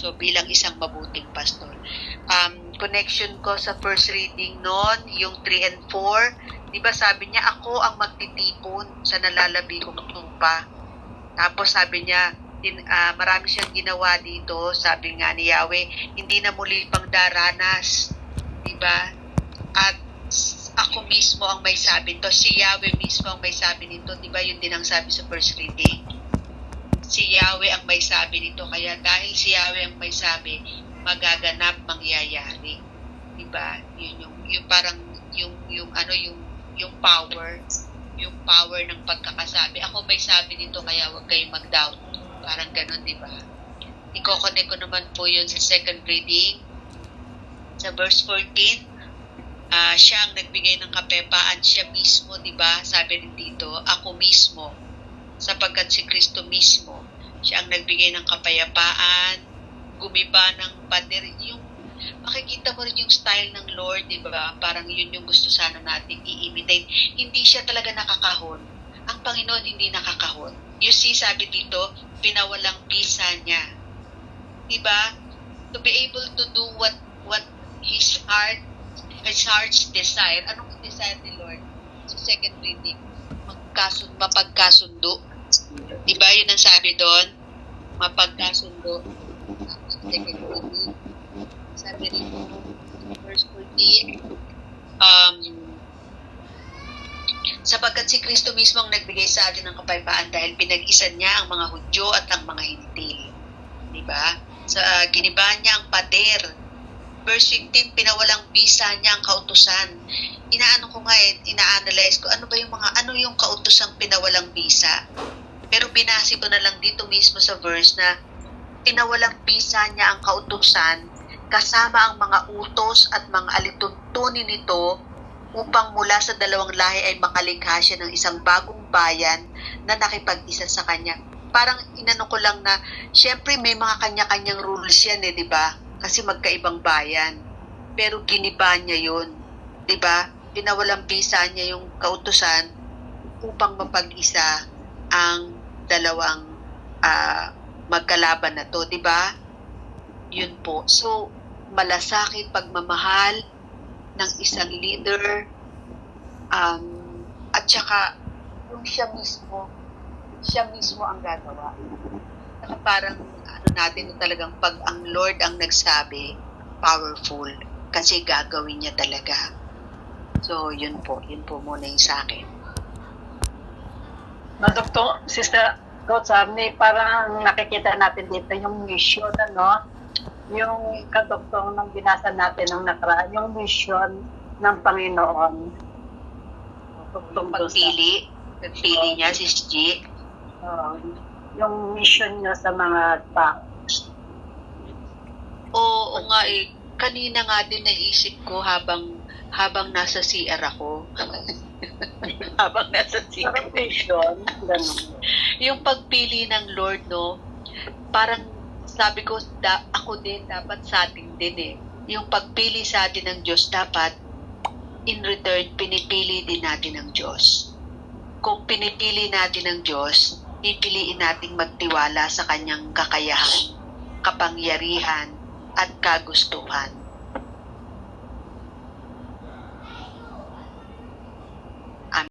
So, bilang isang mabuting pastor. Connection ko sa first reading noon, yung 3 and 4, di ba sabi niya, ako ang magtitipon sa nalalabi kong tupa. Tapos sabi niya, marami siyang ginawa dito, sabi nga ni Yahweh, hindi na muli pang daranas, di ba? At ako mismo ang may sabi nito, si Yahweh mismo ang may sabi nito, di ba? Yun din ang sabi sa first reading. Si Yahweh ang may sabi nito, kaya dahil si Yahweh ang may sabi, magaganap, mangyayari. Di ba? Yun yung parang yung power ng pagkakasabi. Ako may sabi dito, kaya huwag kayong mag-doubt. Parang ganun, di ba? Iko-connect ko naman po yun sa second reading. Sa verse 14, siya ang nagbigay ng kapayapaan, siya mismo, di ba? Sabi rin dito, ako mismo, sapagkat si Kristo mismo, siya ang nagbigay ng kapayapaan, gumiba ng pader. Yung makikita mo rin yung style ng Lord, di ba? Parang yun yung gusto sana nating i-imitate. Hindi siya talaga nakakahon. Ang Panginoon hindi nakakahon. You see, sabi dito, pinawalang bisa niya. Di ba? To be able to do what his heart's desire. Anong desire ni Lord? Sa second reading, mapagkasundo. Di ba? Yun ang sabi doon. Mapagkasundo. Second reading. Sabi rin verse 14, sapagkat si Kristo mismo ang nagbigay sa atin ng kapayapaan dahil pinag-isa niya ang mga Hudyo at ang mga Hintil. Diba? Ginibahan niya ang pader. Verse 15, pinawalang bisa niya ang kautusan. Ina-analyze ko, ano yung kautusang pinawalang bisa? Pero binasi ko na lang dito mismo sa verse na pinawalang bisa niya ang kautusan kasama ang mga utos at mga alituntunin nito upang mula sa dalawang lahi ay makalikha siya ng isang bagong bayan na nakipag-isa sa kanya. Parang inano ko lang na, syempre may mga kanya-kanyang rules yan di ba? Kasi magkaibang bayan. Pero giniba niya yun, di ba? Pinawalang bisa niya yung kautusan upang mapag-isa ang dalawang magkalaban na to, di ba? Yun po. So, malasakit pagmamahal ng isang leader, at saka yung siya mismo ang gagawa. Saka parang natin talagang pag ang Lord ang nagsabi, powerful, kasi gagawin niya talaga. So, yun po muna yung sa akin. Dr. Sister Coach Arnie, parang nakikita natin dito yung mission, yung kadoktor ng binasa natin ng nakaraan, yung mission ng Panginoon. Yung pagpili niya, Sis G. Yung mission niya sa mga tao. Oo nga kanina nga din naisip ko habang nasa CR ako. Habang nasa CR. Mission, ganun. Yung pagpili ng Lord, parang sabi ko, ako din, dapat sa atin din Yung pagpili sa atin ng Diyos, dapat in return, pinipili din natin ng Diyos. Kung pinipili natin ng Diyos, pipiliin nating magtiwala sa kanyang kakayahan, kapangyarihan, at kagustuhan.